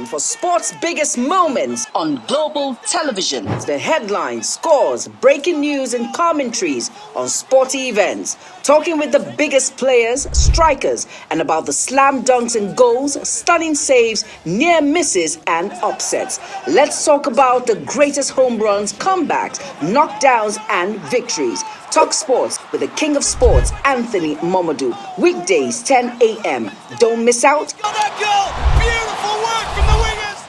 for sports' biggest moments on global television. The headlines, scores, breaking news and commentaries on sporty events. Talking with the biggest players, strikers, and about the slam dunks and goals, stunning saves, near misses and upsets. Let's talk about the greatest home runs, comebacks, knockdowns and victories. Talk Sports with the King of Sports, Anthony Momodu. Weekdays, 10 a.m. Don't miss out. Oh, that goal! Beautiful work from the wingers!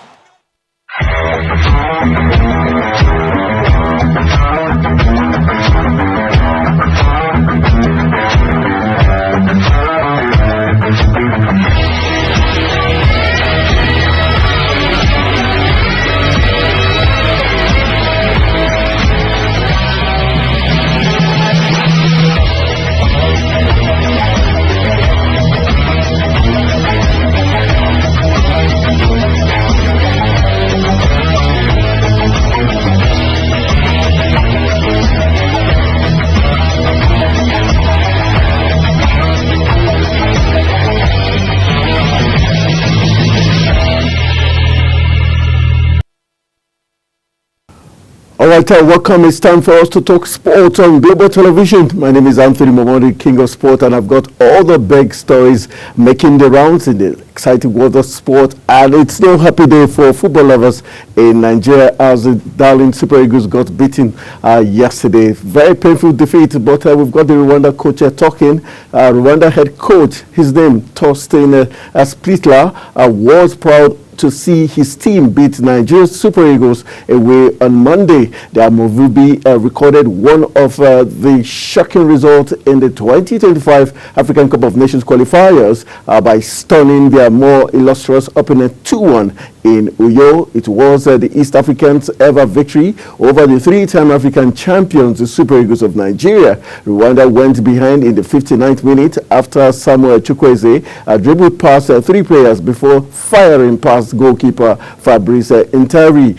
All right, welcome. It's time for us to talk sports on global television. My name is Anthony Momodu, King of Sport, and I've got all the big stories making the rounds in the exciting world of sport. And it's no happy day for football lovers in Nigeria as the darling Super Eagles got beaten yesterday. Very painful defeat, but we've got the Rwanda coach talking. Rwanda head coach, his name, Thorsten Splittler, was proud to see his team beat Nigeria's Super Eagles away on Monday. The Amovubi recorded one of the shocking results in the 2025 African Cup of Nations qualifiers by stunning their more illustrious opponent 2-1 in Uyo. It was the East Africans' ever victory over the three-time African champions, the Super Eagles of Nigeria. Rwanda went behind in the 59th minute after Samuel Chukwueze dribbled past three players before firing past goalkeeper Fabrice Intari.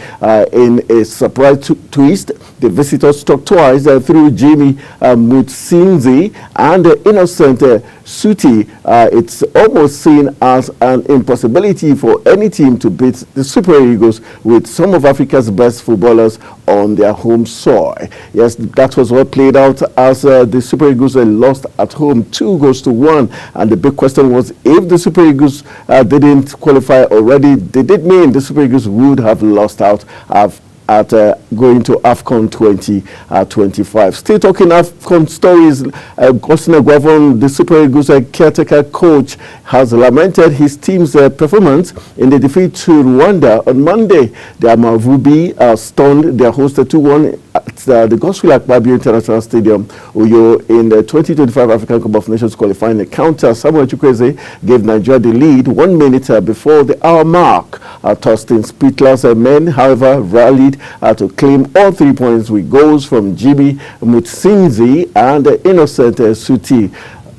In a surprise twist, the visitors struck twice through Jimmy Mutsinzi and Innocent Suti. It's almost seen as an impossibility for any team to beat the Super Eagles with some of Africa's best footballers on their home soil. Yes, that was what played out as the Super Eagles lost at home 2-1. And the big question was, if the Super Eagles didn't qualify already, did it mean the Super Eagles would have lost out at going to AFCON 2025. Still talking AFCON stories, Gosina Guavon, the Super Eagles caretaker coach, has lamented his team's performance in the defeat to Rwanda on Monday. The Amavubi stunned their host 2-1 at the Godswill Akpabio International Stadium, Uyo, in the 2025 African Cup of Nations qualifying encounter. Samuel Chukwueze gave Nigeria the lead 1 minute before the hour mark. Thorsten Splittler's men, however, rallied to claim all 3 points with goals from Jimmy Mutsinzi and Innocent Suti.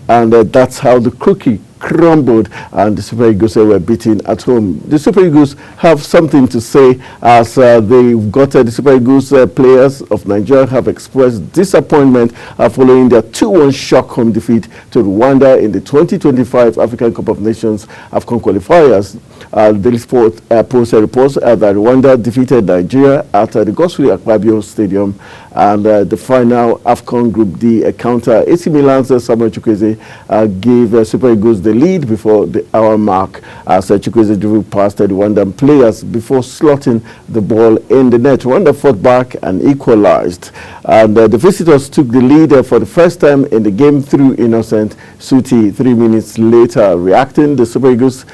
And that's how the cookie crumbled and the Super Eagles were beaten at home. The Super Eagles have something to say as they've got the Super Eagles players of Nigeria have expressed disappointment following their 2-1 shock home defeat to Rwanda in the 2025 African Cup of Nations AFCON qualifiers. Daily Sport Post reports that Rwanda defeated Nigeria at the Godswill Akpabio Stadium, and the final AFCON Group D counter. AC Milan's Samuel Chukwueze gave Super Eagles the lead before the hour mark as Chukwueze dribbled past the Rwandan players before slotting the ball in the net. Rwanda fought back and equalized, and the visitors took the lead for the first time in the game through Innocent Suti 3 minutes later. Reacting, the Super Eagles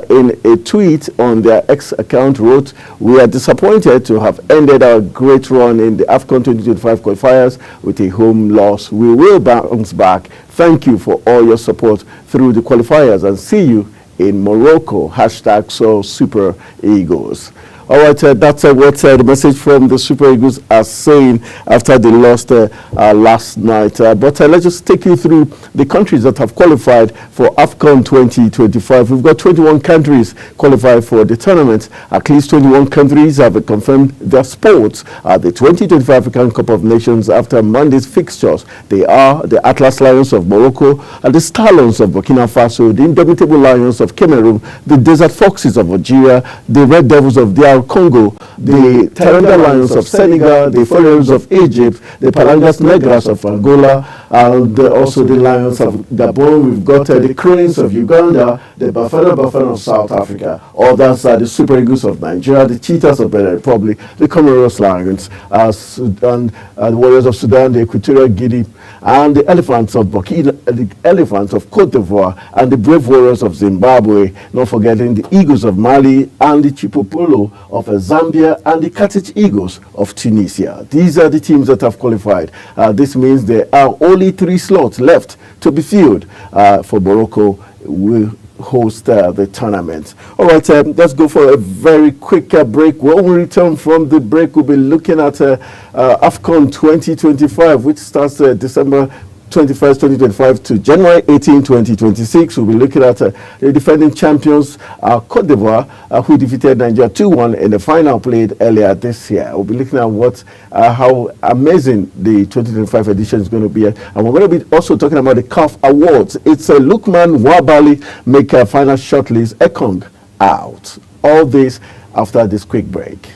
in a tweet on their X account wrote, "We are disappointed to have ended our great run in the AFCON 2025 qualifiers with a home loss. We will bounce back. Thank you for all your support through the qualifiers and see you in Morocco. #SoSuper Eagles." All right, that's what the message from the Super Eagles are saying after they lost last night. But let's just take you through the countries that have qualified for AFCON 2025. We've got 21 countries qualified for the tournament. At least 21 countries have confirmed their sports at the 2025 African Cup of Nations after Monday's fixtures. They are the Atlas Lions of Morocco, and the Star Lions of Burkina Faso, the Indomitable Lions of Cameroon, the Desert Foxes of Algeria, the Red Devils of DR Congo, the Teranga Lions of Senegal, the Pharaohs of Egypt, the Palangas Negras of Angola, and also the Lions of Gabon. We've got the Cranes of Uganda, the Bafana of South Africa. Others are the Super Eagles of Nigeria, the Cheetahs of Benin Republic, the Comoros Lions, Sudan, the Warriors of Sudan, the Equatorial Guinea, and the Elephants of Burkina, the Elephants of Cote d'Ivoire, and the Brave Warriors of Zimbabwe. Not forgetting the Eagles of Mali, and the Chipopolo of Zambia, and the Carthage Eagles of Tunisia. These are the teams that have qualified. This means there are only 3 slots left to be filled for Morocco. Will host the tournament. All right, let's go for a very quick break. When we return from the break, we'll be looking at AFCON 2025, which starts December 21st, 2025 to January 18, 2026. We'll be looking at the defending champions, Cote d'Ivoire, who defeated Nigeria 2-1 in the final played earlier this year. We'll be looking at how amazing the 2025 edition is going to be. And we're going to be also talking about the CAF Awards. It's Lukman Wabali make a final shortlist, Ekong out. All this after this quick break.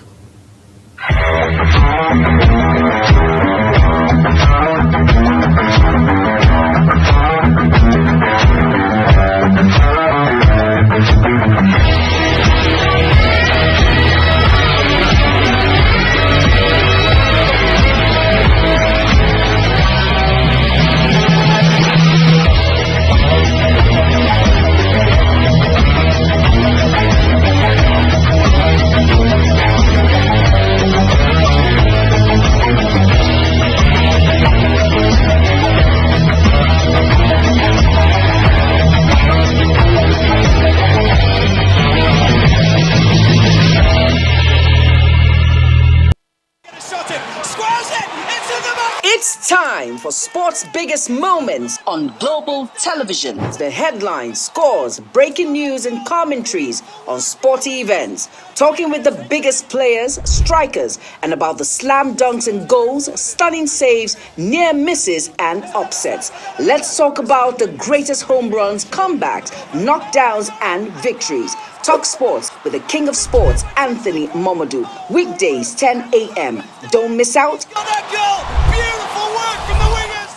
It's time for sports' biggest moments on global television. The headlines, scores, breaking news, and commentaries on sporty events. Talking with the biggest players, strikers, and about the slam dunks and goals, stunning saves, near misses, and upsets. Let's talk about the greatest home runs, comebacks, knockdowns, and victories. Talk sports with the king of sports, Anthony Momodu. Weekdays, 10 a.m. Don't miss out. Got that goal! Beautiful work from the wingers!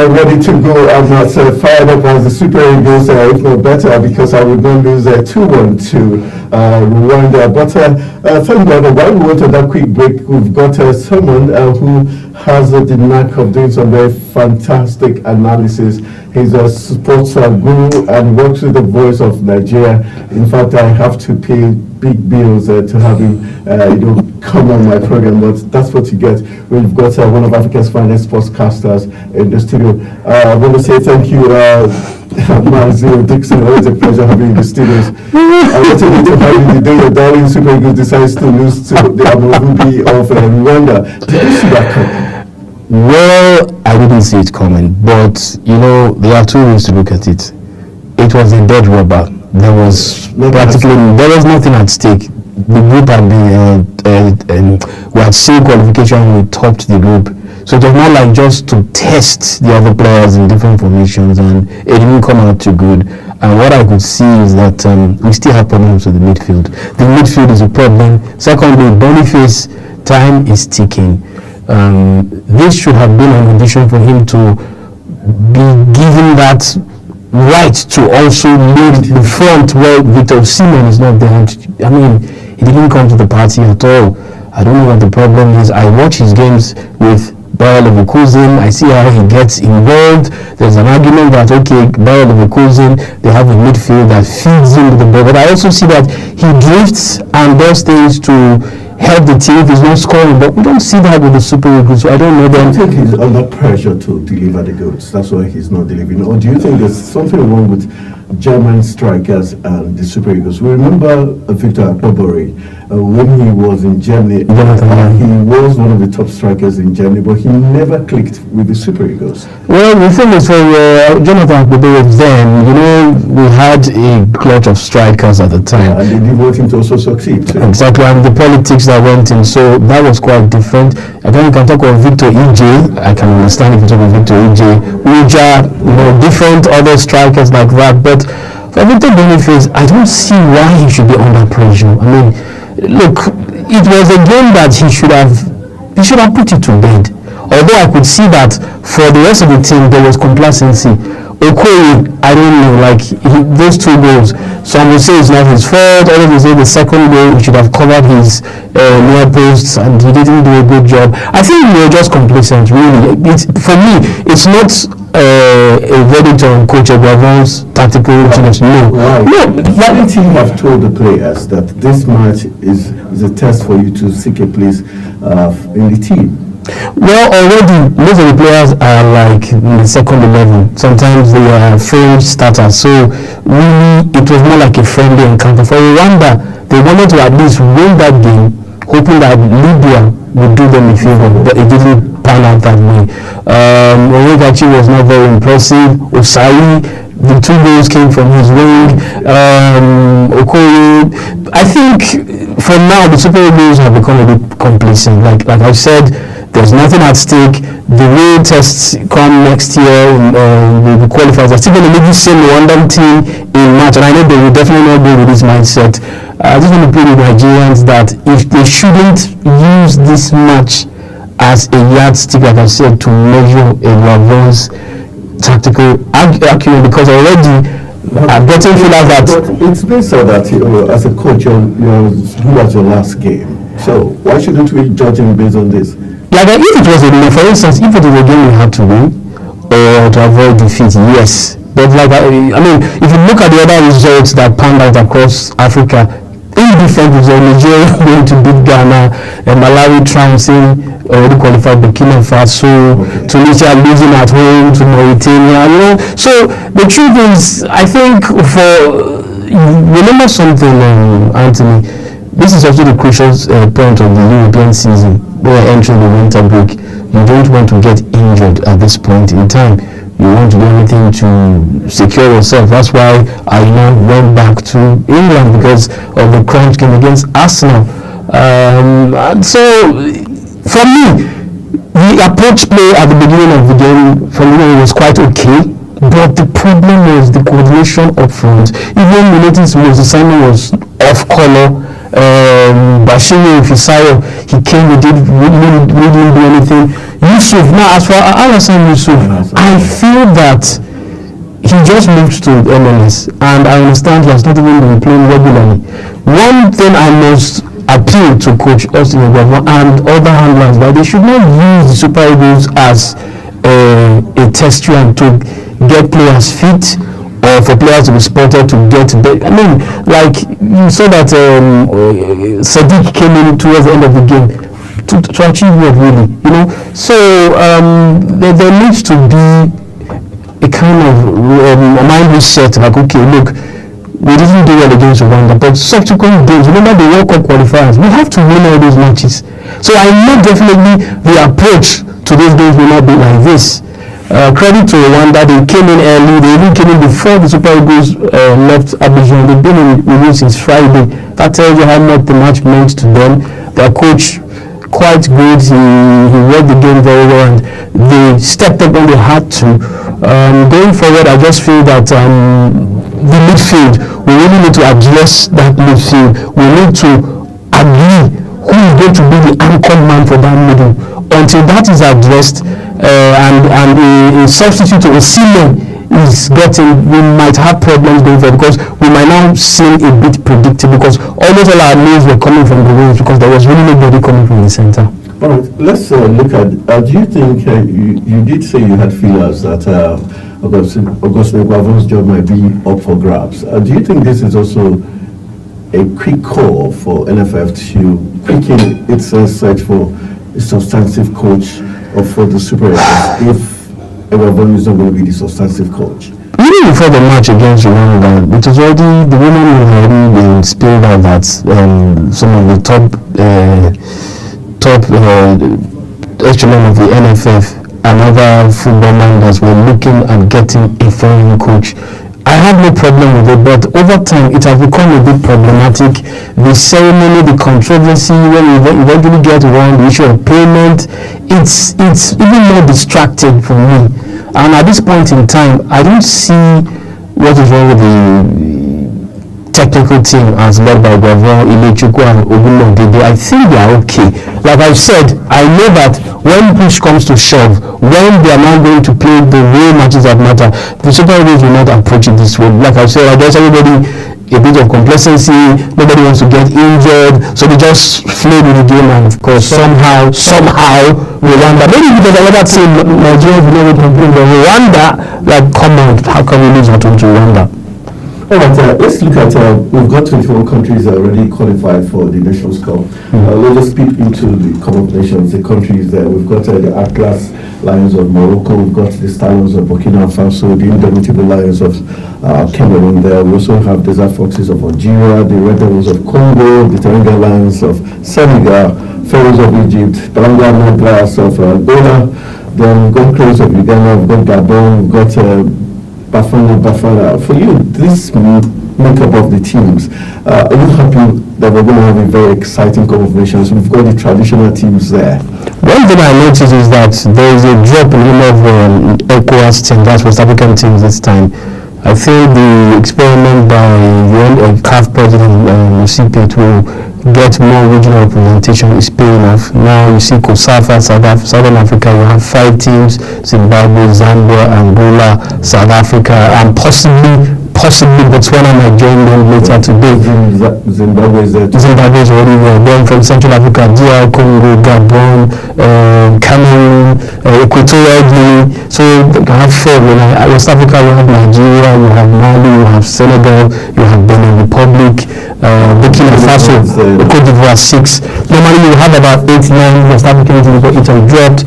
Ready to go. I'm not fired up as the Super Eagles, if not better, because I would not lose 2-1 to Rwanda. But thank God, while we went on that quick break, we've got someone who has the knack of doing some very fantastic analysis. He's a sports guru and works with the Voice of Nigeria. In fact, I have to pay big bills to have him, come on my program. But that's what you get when you've got one of Africa's finest sportscasters in the studio. I want to say thank you, Mazio Dixon. Always a pleasure having you in the studios. I wanted to have you the day your darling Super Eagles decides to lose to the Amorubi of Rwanda. Did you see that coming? Well, I didn't see it coming, but there are two ways to look at it. It was a dead rubber. There was nothing at stake. The group had been, we had seen qualification, we topped the group. So it was more like just to test the other players in different formations, and it didn't come out too good. And what I could see is that we still have problems with the midfield. The midfield is a problem. Secondly, Boniface, time is ticking. This should have been an audition for him to be given that right to also lead the front where Victor Osimhen is not there. I mean, he didn't come to the party at all. I don't know what the problem is. I watch his games with Bayer Leverkusen. I see how he gets involved. There's an argument that, okay, Bayer Leverkusen, they have a midfield that feeds into the ball. But I also see that he drifts and does things to help the team if he's not scoring, but we don't see that with the Super Eagles, so I don't know them. Do you think he's under pressure to deliver the goods? That's why he's not delivering. Or do you think there's something wrong with German strikers and the Super Eagles? We remember Victor Akpobore when he was in Germany. He was one of the top strikers in Germany, but he never clicked with the Super Eagles. Well, the thing is, for Jonathan Akpobore then, we had a clutch of strikers at the time. And they didn't want him to also succeed. Too. Exactly, and the politics that went in, so that was quite different. Again, you can talk about Victor EJ. I can understand if you talk about Victor EJ. Uja, different other strikers like that. But for Victor Boniface, I don't see why he should be under pressure. I mean, look, it was a game that he should have put it to bed. Although I could see that for the rest of the team, there was complacency. Okoye, I don't know, those two goals, some will say it's not his fault, others will say the second goal, he should have covered his near posts and he didn't do a good job. I think we were just complacent, really. For me, it's not a verdict on Coach Eguavoen's tactical genius. No. Why didn't he have told the players that this match is a test for you to seek a place in the team? Well, already most of the players are like in the second 11. Sometimes they are fringe starters. So really, it was more like a friendly encounter. For Rwanda, they wanted to at least win that game, hoping that Libya would do them a favor, but it didn't pan out that way. Onyekachi was not very impressive. Osai, the two goals came from his wing. Okoye, I think for now the Super Eagles have become a bit complacent. Like I said, there's nothing at stake. The real tests come next year. The qualifiers are still going to leave the same Rwandan team in March, and I know they will definitely not go with this mindset. I just want to play with Nigerians that if they shouldn't use this match as a yardstick, like I said, to measure Eguavoen's tactical acumen, because already I'm getting feelings that. But it's been said that as a coach, you're good at your last game. So why shouldn't we judge him based on this? Like if it was for instance, if it was a game we had to win or to avoid defeat, yes. But I mean, if you look at the other results that panned out across Africa, indifferent results, Nigeria going to beat Ghana, Malawi trouncing, already qualified Burkina Faso, Tunisia losing at home to Mauritania. So the truth is, I think remember something, Anthony. This is also the crucial point of the European season. We're entering the winter break. You don't want to get injured at this point in time. You want to do anything to secure yourself. That's why I went back to England because of the crunch game against Arsenal. And so, for me, the approach play at the beginning of the game for me was quite okay. But the problem was the coordination up front. Even you notice Moses Simon was off color. Bashiru Fisayo, he came, he didn't do anything. Yusuf, now as for Alassane Yusuf, I feel that he just moved to MLS, and I understand he has not even been playing regularly. One thing I must appeal to Coach Austin Eguavoen and other handlers that they should not use the Super Eagles as a test run to get players fit or for players to be spotted to get back. I mean, like you saw that Sadiq came in towards the end of the game to achieve what really, you know. So there needs to be a kind of mind reset, like, okay, look, we didn't do well against Rwanda, but subsequent games, remember the World Cup qualifiers, we have to win all those matches. So I know definitely the approach to those games will not be like this. Credit to Rwanda, they came in early, they even came in before the Super Eagles left Abidjan. They've been in review since Friday. That tells you how much the match meant to them. Their coach, quite good, he read the game very well and they stepped up when they had to. Going forward, I just feel that the midfield, we really need to address that midfield. We need to agree who is going to be the anchor man for that middle. Until that is addressed and a substitute to Osimhen is getting, we might have problems going forward because we might now seem a bit predictable because almost all our names were coming from the wings because there was really nobody coming from the center. All right, let's look at, do you think, you did say you had feelers that Augustine Eguavoen's job might be up for grabs. Do you think this is also a quick call for NFF to quicken its search for a substantive coach or for the Super Eagles if Eguavoen is not going to be the substantive coach? Even before the match against Rwanda, it was already, the women had already been spilled out that some of the top echelon of the NFF and other football managers were looking at getting a foreign coach. I have no problem with it, but over time it has become a bit problematic. The ceremony, the controversy, when we eventually get around the issue of payment, it's even more distracted for me. And at this point in time, I don't see what is wrong with the technical team as led by Eguavoen, Ilechukwu and Ogunlogede. I think they are okay. Like I said, I know that when push comes to shove, when they are now going to play the real matches that matter, the Super Eagles will not approach it this way. Like I said, I guess everybody a bit of complacency, nobody wants to get injured, so they just played with the game and of course somehow Rwanda, maybe because another team, Nigeria will never complain, but Rwanda, like, come on, how can we lose at home to Rwanda? All right, let's look at, we've got 21 countries already qualified for the Nations Cup. Let's just peep into the Cup of Nations, the countries there. We've got the Atlas Lions of Morocco, we've got the Stallions of Burkina Faso, the Indomitable Lions of Cameroon there. We also have Desert Foxes of Algeria, the Red Devils of Congo, the Teranga Lions of Senegal, Pharaohs of Egypt, Balanga Negras of Angola, then Gold Crows of Uganda, we've got Gabon, we've got Bafana. For you, this makeup of the teams, are you happy that we're going to have a very exciting Cup of Nations? We've got the traditional teams there. One thing I noticed is that there is a drop in the number of ECOWAS teams, that's West African teams this time. I think the experiment by the CAF president, Musipe, will get more regional representation is paying off. Now you see COSAFA, Southern Africa, you have 5 teams, Zimbabwe, Zambia, Angola, South Africa, and possibly Botswana might join them later today. Zimbabwe is there too. Zimbabwe is already there. Then from Central Africa, DR Congo, Gabon, Cameroon, Equatorial Guinea. So you have 4. West Africa, you have Nigeria, you have Mali, you have Senegal, you have Benin Republic, Burkina Faso, Cote d'Ivoire 6. Normally you have about 8-9 West African teams, but it has dropped.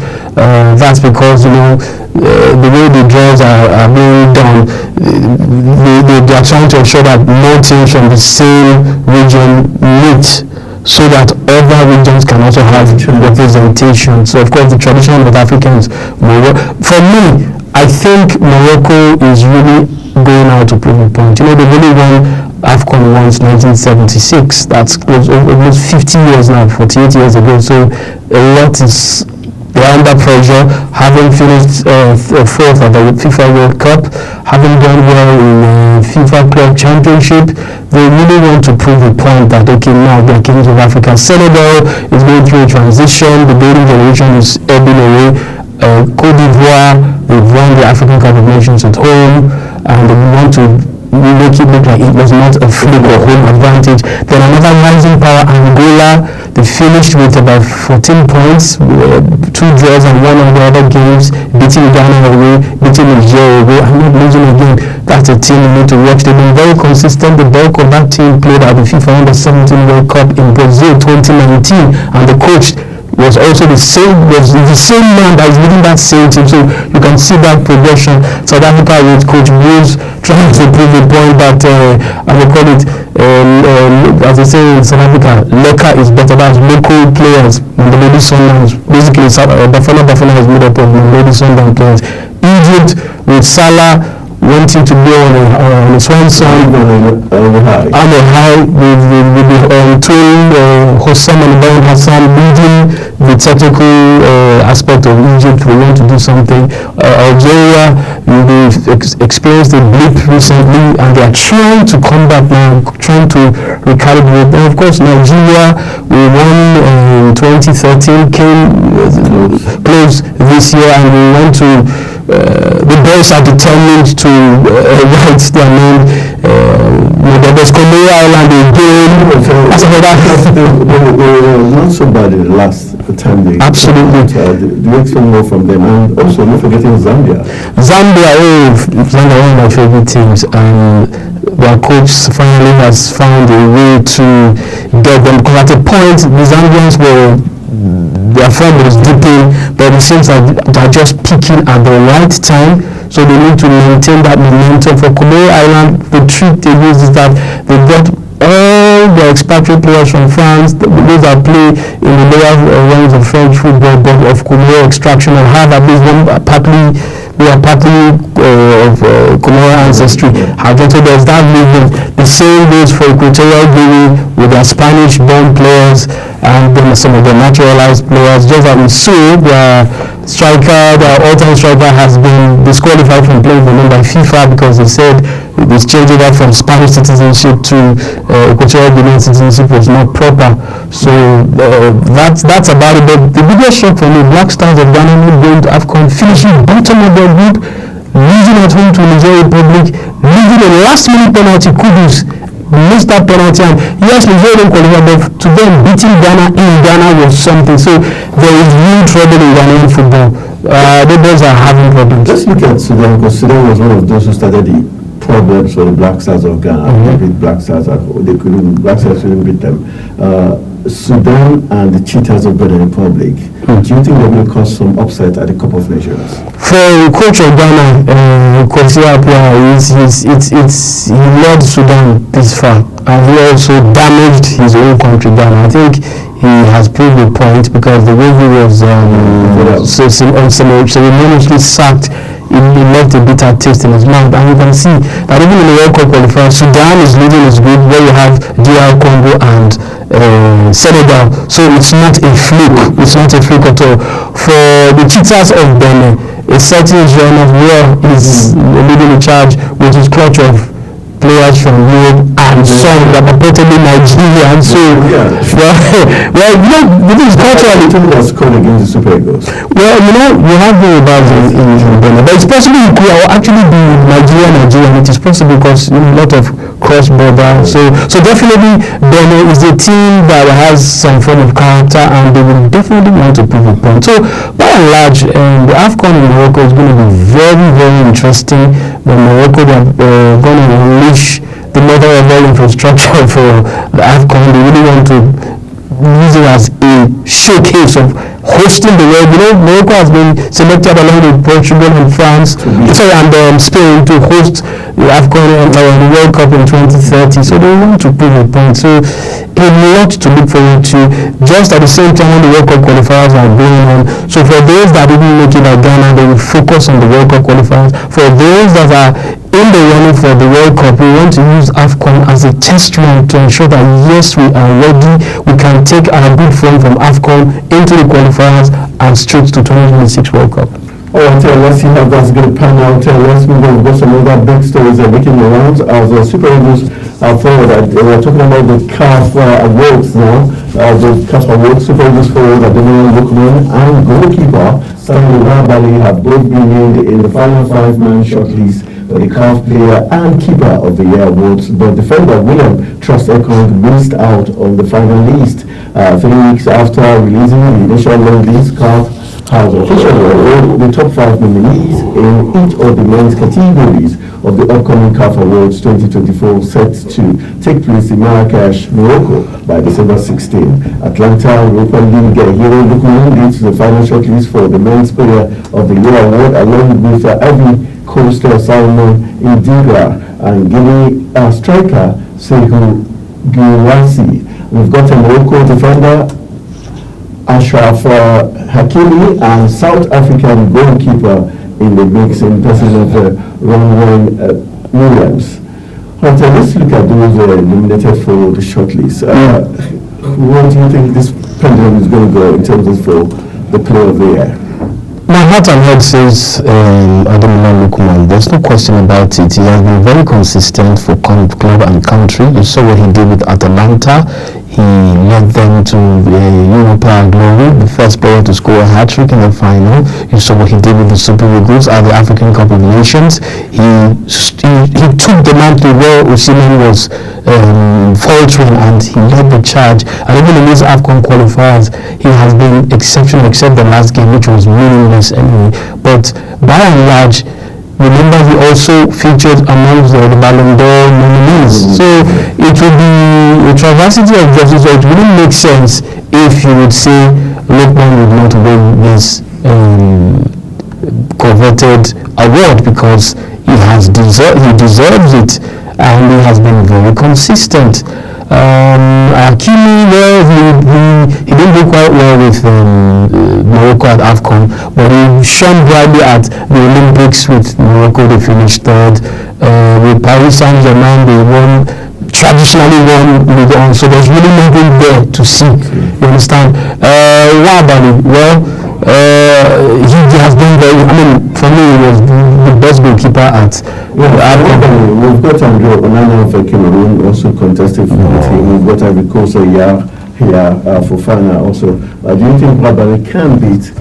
That's because the way the draws are being done, they are trying to ensure that no teams from the same region meet, so that other regions can also have representation. So of course the tradition of Africans, for me, I think Morocco is really going out to prove a point. They've only won AFCON once, 1976. That's almost 50 years now, 48 years ago. So a lot is, they're under pressure, having finished 4th at the FIFA World Cup, having done well in FIFA Club Championship. They really want to prove a point that, okay, now they're kings of Africa. Senegal is going through a transition. The golden generation is ebbing away. Cote d'Ivoire, they've won the African Cup of Nations at home, and they want to make it look like it was not a fluke or home advantage. Then another rising power, Angola, they finished with about 14 points, 2 draws and 1 of the other games, beating Ghana away, beating Nigeria away, and not losing again. That's a team you need to watch. They've been very consistent. The bulk of that team played at the FIFA Under-17 World Cup in Brazil 2019, and the coach was also the same man that is leading that same team. So you can see that progression. South Africa with Coach Bruce trying to prove the point that I will call it as they say in South Africa, Leka is better. That's local players. Mamelodi Sundowns, basically Bafana has made up of Mamelodi Sundowns players. Egypt with Salah wanting to go on a swan song on a high with the twin Hossam and Bayan Hassan leading the technical aspect of Egypt. We want to do something. Algeria, we've experienced a blip recently and they are trying to come back now, trying to recalibrate. And of course Nigeria, we won in 2013, came close this year, and we went to the boys are determined to write their name. There's Comoro Island again. They were not so bad in the last time. Absolutely. Do you expect more from them? And also, not forgetting Zambia. Zambia, one of my favorite teams. Their coach finally has found a way to get them. Because at a point, the Zambians were. Their form was dipping, but it seems like they're just peaking at the right time, so they need to maintain that momentum. For Comoro Island, the trick they use is that they got all the expatriate players from France, those that play in the lower ranks of French football, but of Comoro extraction, and have at least one partly of Comoro ancestry. So there's that movement. The same goes for Equatorial Guinea with their Spanish-born players and then some of the naturalized players. Just as we saw, their all-time striker has been disqualified from playing for them by FIFA because they said this changing that from Spanish citizenship to Equatorial Guinean citizenship was not proper. So that's about it. But the biggest shock for me, Black Stars of Ghana not going to AFCON, finishing bottom of their group, losing at home to Nigeria Republic, losing a last-minute penalty. Kudus missed that penalty, and yes, Nigeria didn't qualify, but to them beating Ghana in Ghana was something. So there is real trouble in Ghanaian football. The boys are having problems. Let's look at Sudan, because Sudan was one of those who started the problems for the Black Stars of Ghana. They beat Black Stars, Black Stars couldn't beat them. Sudan and the Cheetahs of Benin Republic. Do you think they're going to cause some upset at the Cup of Nations? For coach of Ghana, Kwesi Appiah, he led Sudan this far, and he also damaged his own country, Ghana. I think he has proved a point because the way he was ceremoniously sacked, it left a bitter taste in his mouth. And you can see that even in the World Cup qualifier, Sudan is leading his group, where you have DR Congo and Senegal. So it's not a fluke. It's not a fluke at all. For the Cheetahs of Benin, a certain Jean of War is leading the charge with his clutch of players from Europe and some that are purportedly Nigerian. So, this is culturally. That's called against the Super Eagles. Well, you have the Yorubas in Benin, but it's possible it could actually be Nigerian. It is possible because a lot of cross-border. So definitely Benin is a team that has some form of character, and they will definitely want to prove a point. So by and large, the AFCON in Morocco is going to be very, very interesting. The Morocco are going to unleash the mother of all infrastructure for the AFCON. They really want to use it as a showcase of hosting the world. Morocco has been selected along with Portugal and France, and Spain to host the AFCON the World Cup in 2030. So they want to prove a point. So a lot to look forward to. Just at the same time when the World Cup qualifiers are going on. So for those that didn't make it at Ghana, they will focus on the World Cup qualifiers. For those that are in the running for the World Cup, we want to use AFCON as a test run to ensure that yes, we are ready. We can take our good form from AFCON into the qualifiers and straight to 2026 World Cup. Let's see how that's going to pan out. Let's move on. We've got some other big stories that are making the rounds. As Super Eagles forward, we're talking about the CAF awards now. The CAF awards, Super Eagles forward, Ademola Lookman and goalkeeper Stanley Rabali have both been named in the final 5-man shortlist for the CAF Player and Keeper of the Year awards, but defender William Troost-Ekong missed out on the final list. 3 weeks after releasing the initial long list, CAF has officially awarded the top 5 nominees in each of the men's categories of the upcoming CAF Awards 2024, set to take place in Marrakesh, Morocco by December 16. Atlanta Europa League hero Lukman leads the final shortlist for the Men's Player of the Year award, along with Ivory Coast Salomon Indigra and Guinea striker Sekou Guirassy. We've got a Morocco defender Ashraf Hakimi and South African goalkeeper in the mix in person of Ronwen Williams. Right, let's look at those nominated for the shortlist. Where do you think this pendulum is going to go in terms of for the Player of the Year? My heart and head says Ademola Lookman. There's no question about it. He has been very consistent for club and country. You saw what he did with Atalanta. He led them to Europa glory, the first player to score a hat-trick in the final. You saw what he did with the Super Eagles at the African Cup of Nations. He took the mantle where Osimhen was faltering, and he led the charge. And even in these AFCON qualifiers, he has been exceptional, except the last game, which was meaningless anyway. But by and large, remember, he also featured amongst the Ballon d'Or nominees. So it would be a travesty of justice. So it wouldn't make sense if you would say Lookman would not win this coveted award, because he deserves it, and he has been very consistent. Hakimi, he didn't do quite well with Morocco at AFCON, but he shone brightly at the Olympics with Morocco. They finished third. With Paris Saint-Germain, they traditionally won Ligue 1, so there's really nothing there to see. You understand? Wabali, he has been very, for me, he was the best goalkeeper at AFCON. We've got Andre Onana of Cameroon also contested for the team. We've got Ivory Coast here for Fana also. Do you think Wabali can beat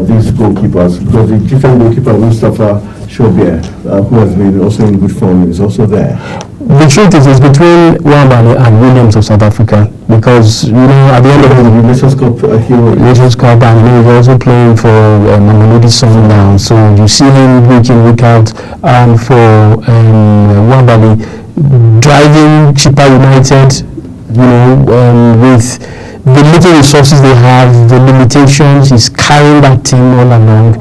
these goalkeepers? Because the different goalkeeper, Mustafa Shobia, who has been also in good form, is also there. The truth is, it's between Wabali and Williams of South Africa, because at the end of the Nations Cup Nations Cup, and he's also playing for Mamelodi Sundowns. So you see him week in, week out, and for Wabali driving Chippa United, with the little resources they have, the limitations, he's carrying that team all along.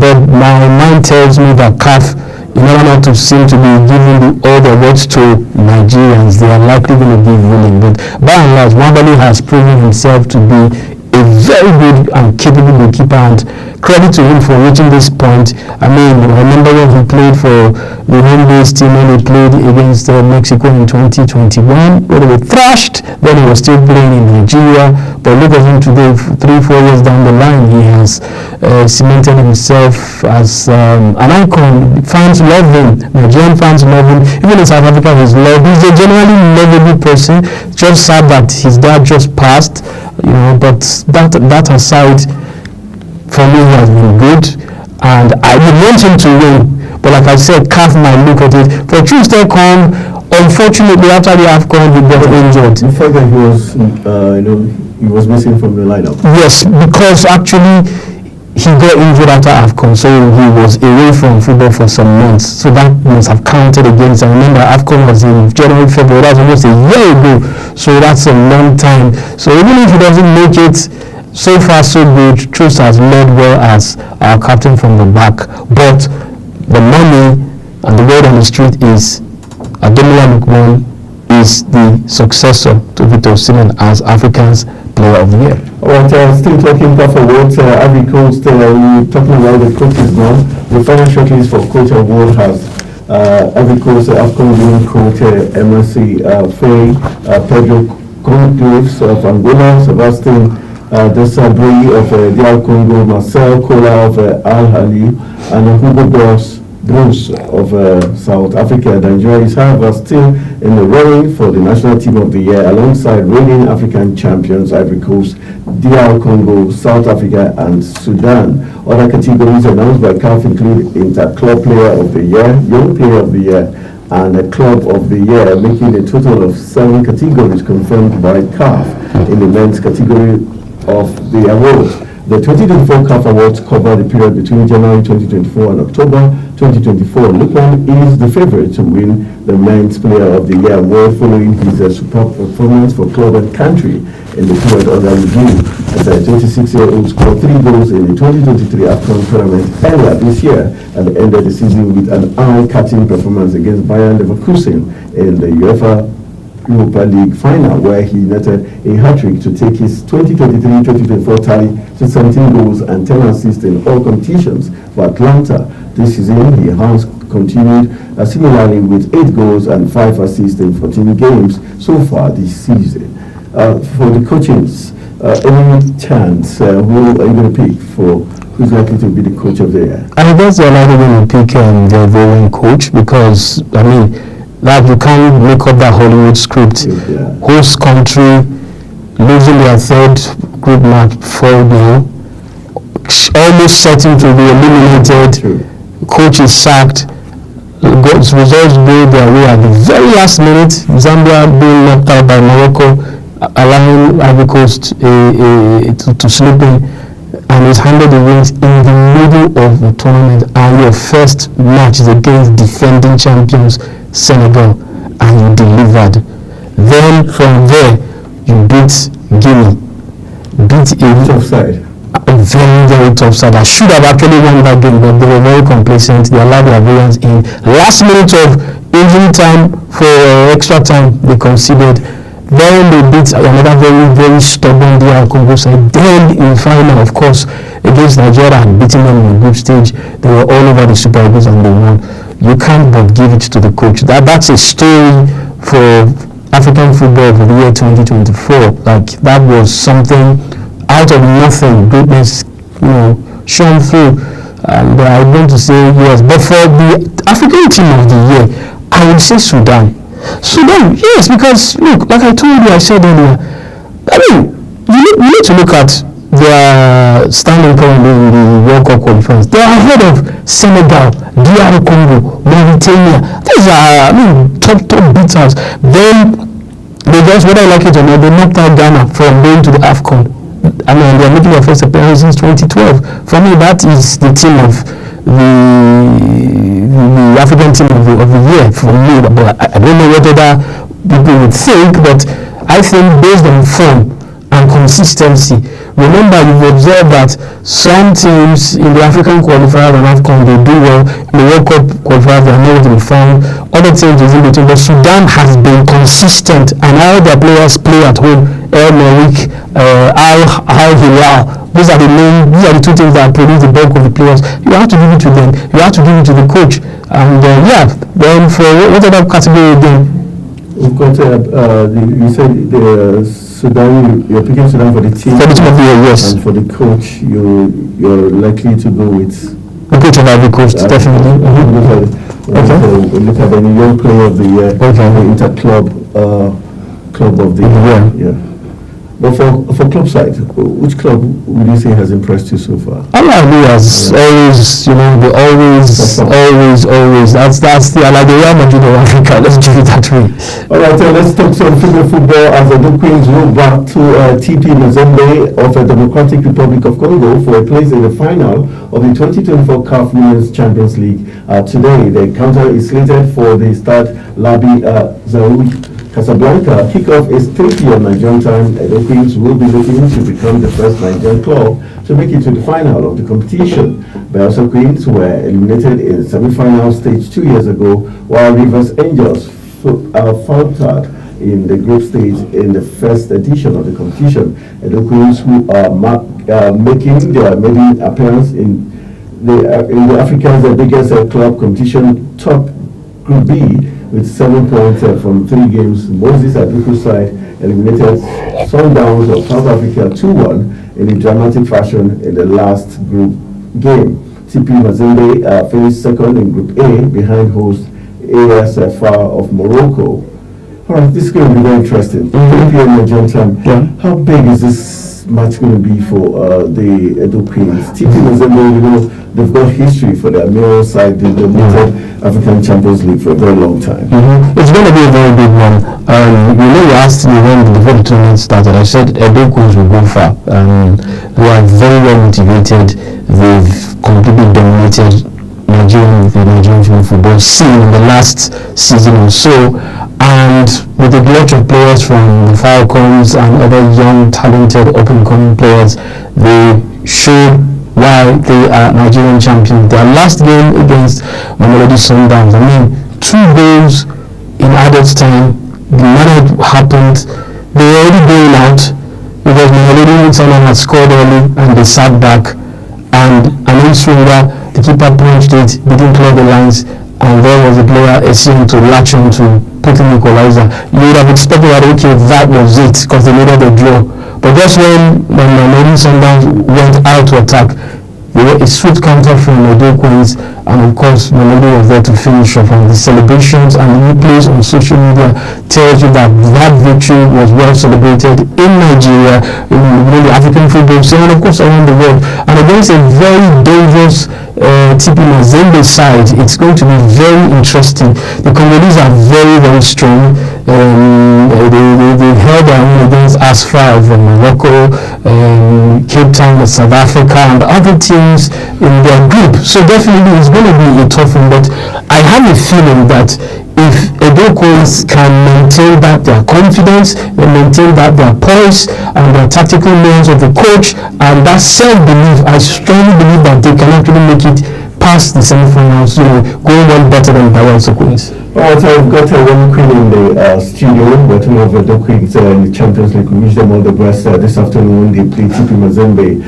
But my mind tells me that CAF, in order not to seem to be giving all the awards to Nigerians, they are likely going to give winning. But by and large, Wabali has proven himself to be a very good and capable goalkeeper, and credit to him for reaching this point. I remember when he played for the home-based team, when he played against Mexico in 2021, where they were thrashed. Then he was still playing in Nigeria. But look at him today, 3-4 years down the line, he has cemented himself as an icon. Fans love him. Nigerian fans love him. Even in South Africa, he's loved. He's a generally lovable person. Just sad that his dad just passed, but that aside, for me, he has been good, and I would want him to win. But like I said, CAF might look at it. For Troost-Ekong, unfortunately, after the AFCON, he got injured. The fact that he was missing from the lineup. Yes, because actually he got injured after AFCON, so he was away from football for some months. So that must have counted against. I remember AFCON was in January, February. That was almost a year ago. So that's a long time. So even if he doesn't make it, so far so good. Troost has led well as our captain from the back. But the money and the word on the street is Ademola Lookman is the successor to Victor Osimhen as Africa's Player of the Year. Alright, still talking CAF awards, Ivory Coast, we're talking about the coaches now. The final shortlist for coach award has Ivory Coast, AFCON winning coach MSC Faye, Pedro Goncalves of Angola, Sebastian Desabrey of DR Congo, Marcel Kola of Al Ahly, and Hugo Boss Blues of South Africa. Nigeria is, however, still in the running for the national team of the year alongside reigning African champions Ivory Coast, DR Congo, South Africa and Sudan. Other categories announced by CAF include Inter-Club Player of the Year, Young Player of the Year and a Club of the Year, making a total of 7 categories confirmed by CAF in the men's category of the awards. The 2024 CAF Awards cover the period between January 2024 and October 2024. Lukman is the favorite to win the Men's Player of the Year award following his superb performance for club and country in the period under review. As a 26-year-old scored 3 goals in the 2023 AFCON tournament earlier this year and ended the season with an eye-catching performance against Bayern Leverkusen in the UEFA Europa League final, where he netted a hat-trick to take his 2023-2024 tally to 17 goals and 10 assists in all competitions for Atlanta. This season, he has continued similarly with 8 goals and 5 assists in 14 games so far this season. For the coaches, any chance, who are you going to pick for who's likely to be the coach of the year? I guess they're likely going to pick their very own coach because, I mean, that you can't make up that Hollywood script. Yeah. Host country losing their 3rd group match 4-0, almost certain to be eliminated. True. Coach is sacked. Results go their way at the very last minute. Zambia being knocked out by Morocco, allowing Ivory Coast to slip in, and is handed the wins in the middle of the tournament. And your first match is against defending champions Senegal, and you delivered. Then from there, you beat Guinea, beat a Tough side. very, very tough side. I should have actually won that game, but they were very complacent. They allowed their variance in. Last minute of injury time for extra time, they conceded. Then they beat another very, very stubborn DR Congo side. Then in final, of course, against Nigeria and beating them in the group stage, they were all over the Super Eagles and they won. You can't but give it to the coach. That's a story for African football of the year 2024. Like, that was something out of nothing, greatness, shown through. And I'm going to say yes. But for the African team of the year, I would say Sudan. Sudan, yes, because look, like I told you, I said earlier, I mean, you need to look at their standing currently in the World Cup qualifiers. They are ahead of Senegal, DR Congo, Mauritania. These are, top beaters. Then they just, whether I like it or not, they knocked out Ghana from going to the AFCON. I mean, they are making their first appearance since 2012. For me, that is the team of the African team of the year for me. But I don't know what other people would think, but I think based on form and consistency. Remember, you've observed that some teams in the African qualifier and AFCON, they do well. In the World Cup qualifier, they are nowhere to be found. Other teams is in between. But Sudan has been consistent, and how their players play at home. El Merrick, Al Hilal. These are the 2 things that produce the bulk of the players. You have to give it to them. You have to give it to the coach. And then for what other category again? We've got, you said the Sudan, you're picking Sudan for the team. For the team of the year, yes. And for the coach, you're likely to go with the coach of Ivory Coast, definitely. Look at the young player of the year, the Inter-Club Club of the year. Yeah. But for club side, which club would you say has impressed you so far? Always, always. That's the like the Real Madrid of Africa. Let's do it that way. All right, let's talk some female football as the Blue Queens roll back to TP Mazembe of the Democratic Republic of Congo for a place in the final of the 2024 CAF Women's Champions League. Today, the encounter is slated for the start Labi Zaoui Casablanca. Kickoff is 3 p.m. Nigerian time. The Queens will be looking to become the first Nigerian club to make it to the final of the competition. Bayelsa Queens were eliminated in the semi-final stage 2 years ago, while Rivers Angels faltered in the group stage in the first edition of the competition. The Queens, who are making their maiden appearance in the Africa's biggest club competition, top Group B, with 7 points from 3 games. Moses Aduku's side eliminated Sundowns of South Africa 2-1 in a dramatic fashion in the last group game. TP Mazembe finished second in Group A behind host AS FAR of Morocco. All right, this is going to be very interesting. European Nigerian time. How big is this match going to be for the Edo Queens? TP Mazembe, they've got history for their male side. They've dominated African Champions League for a very long time. It's going to be a very big one. You asked me when before the tournament started. I said Edo Queens will go far. They are very well motivated. They've completely dominated the Nigerian football scene in the last season or so, and with a lot of players from the Falcons and other young, talented, up-and-coming players, they showed why they are Nigerian champions. Their last game against Mamelodi Sundowns, 2 goals in added time. The manner it happened, they were already going out because Mamelodi Sundowns had scored early and they sat back, and an in-swinger, the keeper punched it, didn't clear the lines, and there was a player Essien to latch on to put in equalizer. You would have expected that, okay, that was it, because they needed a draw. But just when Mamelodi Sundowns went out to attack, there was a swift counter from Edo Queens, and of course Mamelodi was there to finish off. And the celebrations and the replays on social media tells you that victory was well celebrated in Nigeria, in the African football scene, and of course around the world. And against a very dangerous TP Mazembe side, it's going to be very interesting. The Congolese are very, very strong. They've held their own against ASFA of Morocco, Cape Town of South Africa, and other teams in their group. So definitely it's going to be a tough one. But I have a feeling that if Edo Queens can maintain that their confidence, they maintain that their poise and their tactical knowledge of the coach and that self-belief, I strongly believe that they can actually make it past the semi-finals, going on better than Bayelsa Queens. Alright, I've got one queen in the studio. We're talking of the Queens in the Champions League. We wish them all the best this afternoon when they play TP Mazembe.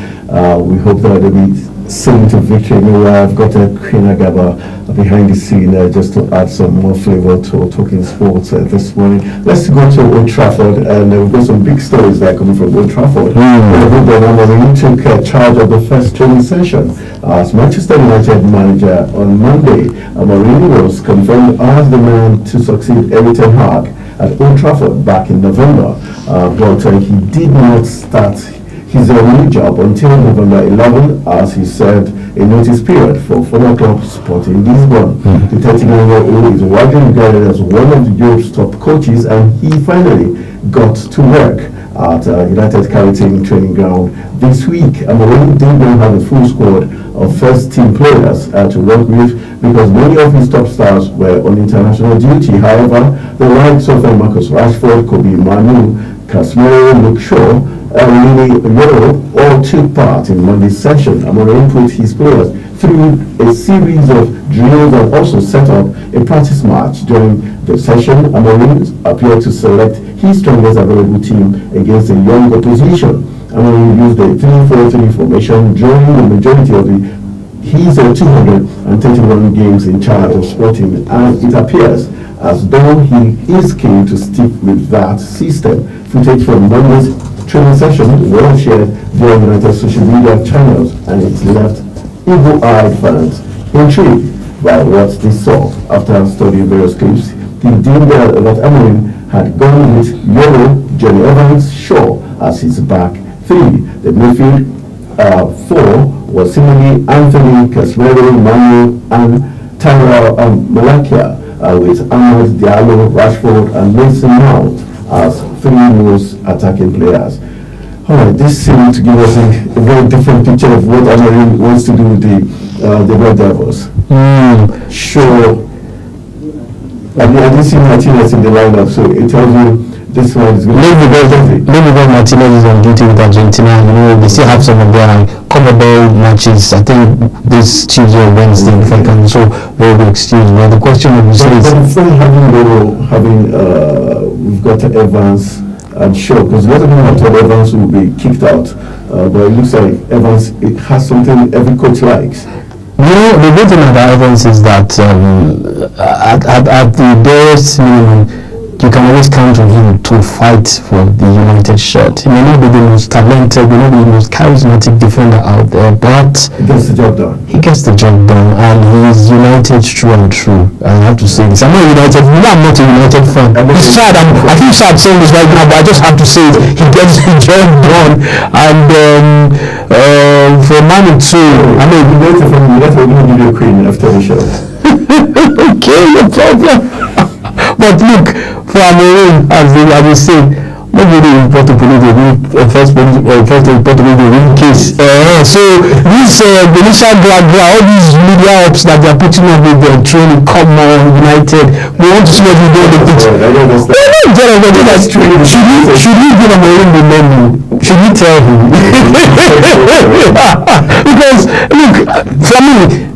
We hope that they'll be sailing to victory. Meanwhile, I've got Queen Agaba behind the scene just to add some more flavor to talking sports this morning. Let's go to Old Trafford, and we've got some big stories that are coming from Old Trafford. Amorim took charge of the first training session as Manchester United manager on Monday. Amorim was confirmed as the man to succeed Erik ten Hag at Old Trafford back in November, but he did not start his new job until November 11 as he served a notice period for former club Sporting Lisbon. The 39-year-old is widely regarded as one of Europe's top coaches, and he finally got to work at United Carrington training ground this week. Amorim did not have a full squad of first-team players to work with because many of his top stars were on international duty. However, the likes of Marcus Rashford, Kobe Manu, Casemiro, Luke Shaw, Lily Yoro all took part in Monday's session. Amorim put his players through a series of drills and also set up a practice match. During the session, Amorim appeared to select his strongest available team against a young opposition. Amorim used a 3-4-3 formation during the majority of his 231 games in charge of Sporting, and it appears as though he is keen to stick with that system. Footage from Monday's training session was shared via United social media channels, and it left eagle-eyed fans intrigued by what they saw. After studying various clips, he deemed that Amorim had gone with Yoro, Johnny Evans, Shaw as his back three. The midfield four was similarly Anthony, Casemiro, Manu, and Tyra Malakia, with Ahmed Diallo, Rashford, and Mason Mount as three most attacking players. Alright, this seems to give us a very different picture of what Amorim wants to do with the Red Devils. Sure. I didn't see Martinez in the lineup, so it tells you this one is going to be maybe because Martinez is on duty with Argentina, they still have some of their Commodore matches, I think this Tuesday or Wednesday, if I can, so they will be excused. But the question of is before we've got Evans and Shaw, because a lot of people thought Evans will be kicked out, but it looks like Evans, it has something every coach likes. The good thing about Evans is that at the barest minimum, you can always count on him to fight for the United shirt. He may not be the most talented, may not be the most charismatic defender out there, but He gets the job done. he gets the job done, and he is United true and true. I have to say this. I'm not United. I'm not a United fan. It's sad. I feel sad saying this right now, but I just have to say it. He gets the job done, and for Man U, I mean, United from United, we're going to give you a queen after the show. okay, no problem. But look, for Amorim, as they say, nobody in Portugal first Portugal win case. So this initial all these media ops that they are putting up with their training, come on, United, we want to see what we do on the pitch. I don't understand. Should we give Amorim the menu? Should we tell him? Because look, for me,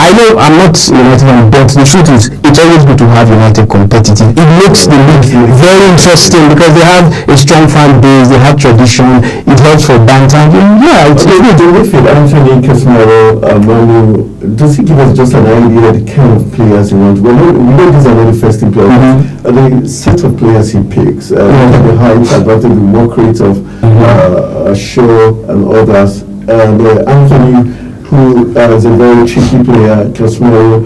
I know I'm not United fan, but the truth is, it's always good to have United competitive. It makes the league very interesting because they have a strong fan base, they have tradition, it helps for banter. Yeah, it's good. Do we feel Anthony Casemiro, Manu, does he give us just an idea of the kind of players he wants? We know these are not the first team players. The set of players he picks, the height, advantage, the more creative, Shaw and others, and Anthony, who is a very tricky player, Casemiro,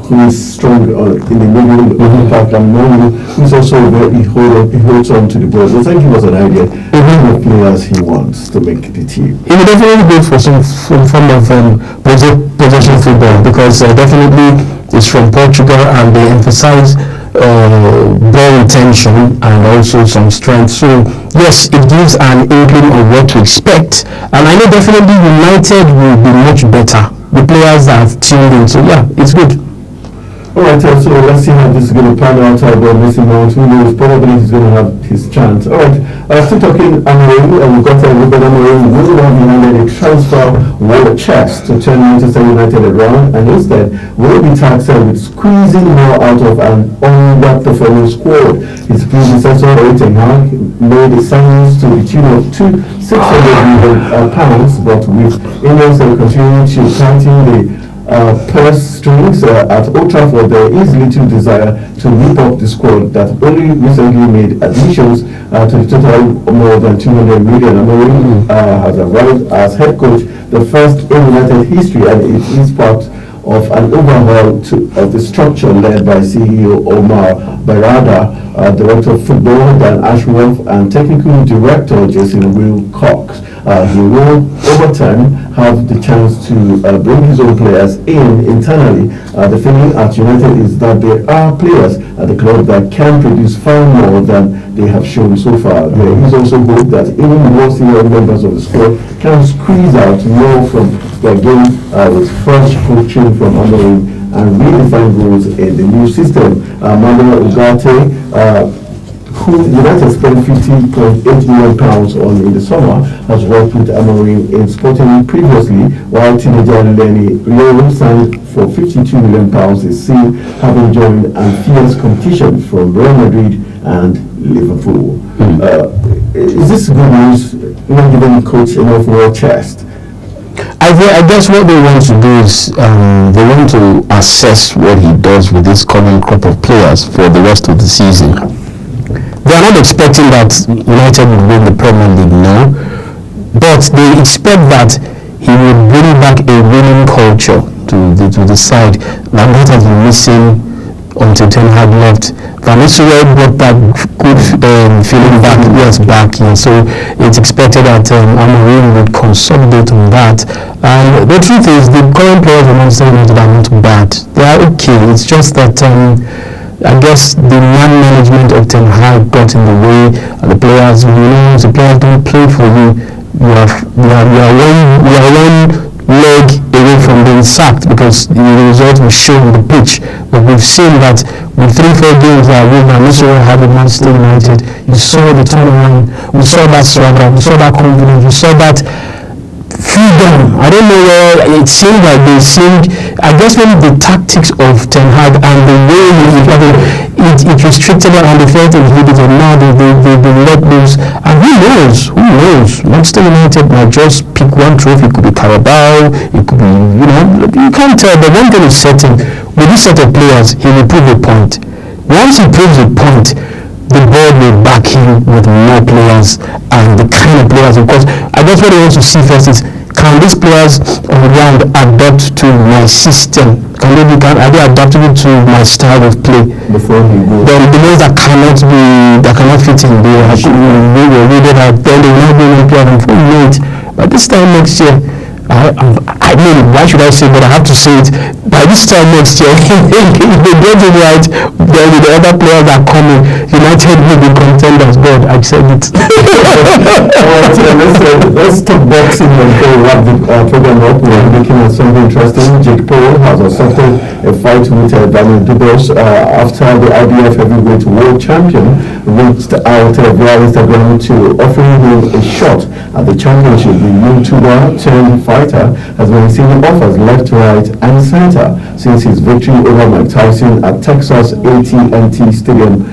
who is strong in the middle of the park, and Manu, who is also he holds on to the ball. So I think he was an idea the kind of players he wants to make the team. He would definitely go for some form of possession football because definitely it's from Portugal and they emphasize ball retention and also some strength. So yes, it gives an inkling of what to expect, and I know definitely United will be much better. The players that have tuned in, so yeah, it's good. Alright, so let's see how this is going to pan out about Mason Mount. Who knows, probably he's going to have his chance. Alright, still talking Amorim, and we've got Ruben Amorim moving on behind a transfer war chest to turn Manchester United around, and instead will be tasked with squeezing more out of an underperforming squad. His predecessor, Erik ten Hag, made signings to the tune of £600 million, but with England continuing to tighten the purse strings at Old Trafford, there is little desire to whip up the squad that only recently made additions to the total more than 200 million. Amorim has arrived as head coach, the first in United history, and it is part of an overhaul of the structure led by CEO Omar Barada, Director of Football Dan Ashworth, and Technical Director Jason Wilcox. He will, over time, have the chance to bring his own players in internally. The feeling at United is that there are players at the club that can produce far more than they have shown so far. There is also hope that even more senior members of the squad can squeeze out more from their game with fresh coaching from Amorim and redefine roles in the new system. Manuel Ugarte, who United spent £50.8 million on in the summer, has worked with Amorim in Sporting previously, while teenager Lenny Leon signed for £52 million is seen having joined and fierce competition from Real Madrid and Liverpool. Is this good news, not giving coach enough war chest? I guess what they want to do is they want to assess what he does with this coming crop of players for the rest of the season. They are not expecting that United will win the Premier League now, but they expect that he will bring back a winning culture to the side. That has been missing until Ten Hag left. Van Nistelrooy brought that good feeling back. So it's expected that Amorim would consolidate on that. And the truth is, the current players of Manchester United are not bad. They are okay. It's just that I guess the man management of Ten Hag got in the way. The players, the players don't play for you. You are one leg away from being sacked because the result will show on the pitch. But we've seen that with 3-4 games that we had with Manchester United, you saw the turnaround, we saw that swagger, we saw that confidence, we saw that freedom. I don't know where it seemed like I guess maybe the tactics of Ten Hag and the way it restricted them and they felt inhibited. Now they let loose, and who knows, Manchester United might just pick one trophy. It could be Carabao, it could be, you can't tell. But one thing is certain, with this set of players, he will prove a point. once he proves a point, the board will back him with more players and the kind of players. Of course, I guess what I want to see first is, can these players on ground adapt to my system? Are they adaptable to my style of play? Before he goes. Then the ones that cannot fit in, they were rated out. Then they will not be able to play them for late. But this time next year, I mean, why should I say? But I have to say it. By this time next year, if they get it right, then the other players are coming. United will be contenders. God, I said it. Let's talk boxing and go wrap the program up. We're looking at something interesting. Jake Paul has accepted a fight with Daniel Dubois after the IBF heavyweight world champion reached out via Instagram to offering him a shot at the championship. The YouTuber turned fighter has been receiving offers left, right, and center since his victory over Mike Tyson at Texas AT&T Stadium.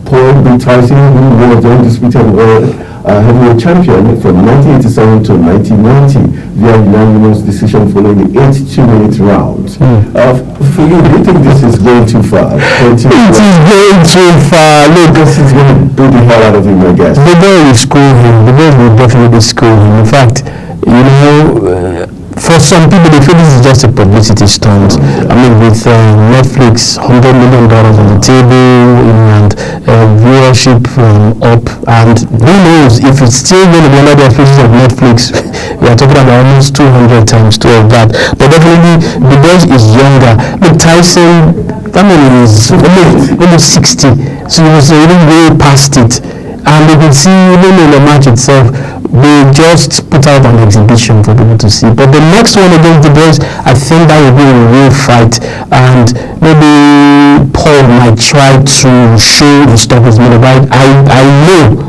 Paul beat Tyson, who was the undisputed world heavyweight champion from 1987 to 1990 via unanimous decision following the 82-minute round. For you, do you think this is going too far? It is going too far. Look, this is going to beat the hell out of him, I guess. The boy will school him. The boy will definitely school him. In fact, you know, for some people, they feel this is just a publicity stunt. I mean, with Netflix, $100 million on the table, and viewership up, and who knows if it's still going to be under the auspices of Netflix. We are talking about almost 200 times 2 of that. But definitely, the boy is younger. Look, Tyson, I mean, he's almost 60, so he was even way past it. And you can see, even in the match itself, they just put out an exhibition for people to see. But the next one against the boys, I think that will be a real fight. And maybe Paul might try to show the stuff he's made of.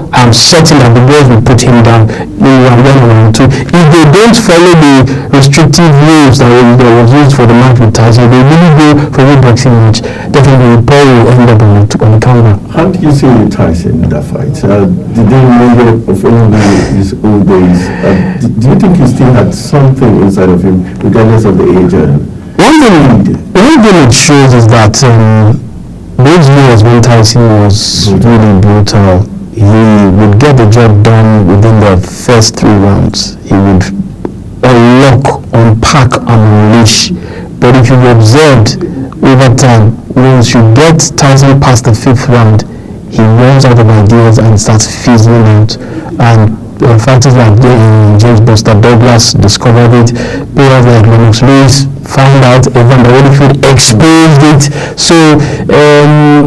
I'm certain that the boys will put him down in round 1 or round 2. If they don't follow the restrictive rules that was used for the match with Tyson, they really go for a boxing match, definitely Paul will end up on the counter. How do you see Tyson in that fight? Did they remember from his old days? Do you think he still had something inside of him, regardless of the age? One thing it shows is that those years when Tyson was really brutal, he would get the job done within the first 3 rounds. He would unlock, unpack, and unleash. But if you've observed over time, once you get Tyson past the 5th round, he runs out of ideas and starts fizzling out. And fighters like James Buster Douglas discovered it. Players like Lennox Lewis found out, Evander Holyfield exposed it. So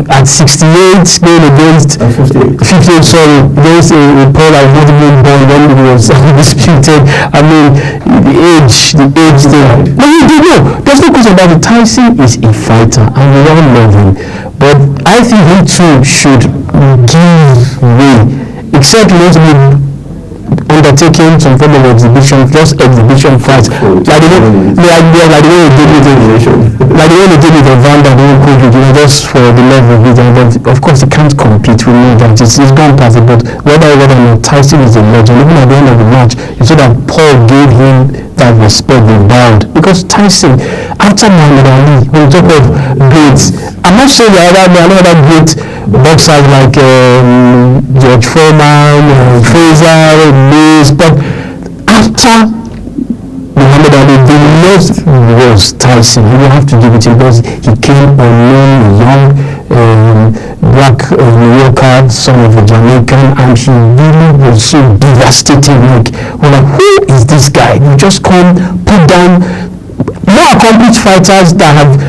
at 68, going against 58, against a Paul I wasn't even born when he was undisputed. I mean, the age thing. No, there's no question about it. Tyson is a fighter, and we all love him. But I think he too should give way, except undertaking some form of exhibition, just exhibition fights, like the way they did with Evander, just for the love of it. But of course, he can't compete. We know that it's gone past it. But whether or not Tyson is a legend, even at the end of the match, you saw that Paul gave him that respect, they bowed. Because Tyson, after Muhammad Ali, when we talk of greats, I'm not saying there are other great boxers like George Foreman, Fraser, Mays, but after Muhammad Ali, the most was Tyson. You have to give it to him because he came unknown, young, black New Yorker, son of a Jamaican, and he really was so devastating. We're like, who is this guy? You just come, put down more accomplished fighters that have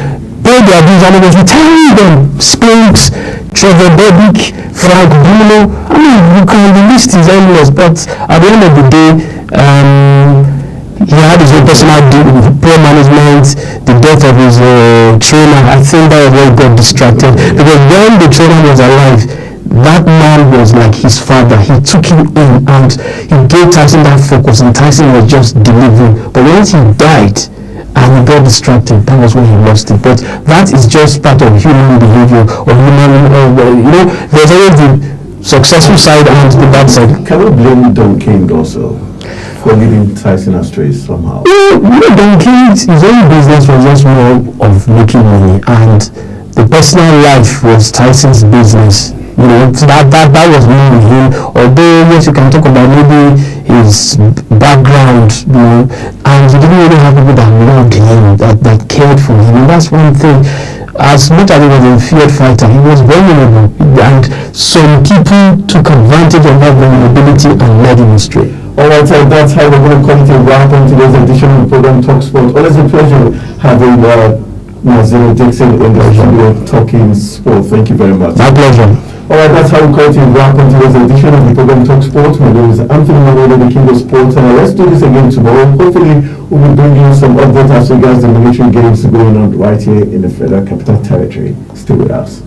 paid their dues, and it was retiring them. Spinks, Trevor Berbick, Frank Bruno. I mean, the list is endless, but at the end of the day, he had his own personal poor management, the death of his trainer. I think that was where he got distracted, because when the trainer was alive, that man was like his father. He took him in and he gave Tyson that focus, and Tyson was just delivering. But once he died and he got distracted, that was when he lost it. But that is just part of human behavior, or human, there's always the successful side and the bad side. Can we blame Don King also for leading Tyson astray somehow? Don King's his own business was just more of making money, and the personal life was Tyson's business. You know, so that was me with him. Although yes, you can talk about maybe his background, you know, and he didn't really have people that loved him, that cared for him, and that's one thing. As much as he was a feared fighter, he was vulnerable, and some people took advantage of that vulnerability and led him astray. Alright, so that's how we're going to come to a wrap on today's edition of the program Talk Sport. Always a pleasure having Nazir Dixon in the studio talking sport. Thank you very much. My pleasure. Alright, that's how we call to wrap on today's edition of the program Talk Sport. My name is Anthony Mawere, the King of Sports, and let's do this again tomorrow. Hopefully, we'll be bringing you some updates as regards the military games going on right here in the Federal Capital Territory. Stay with us.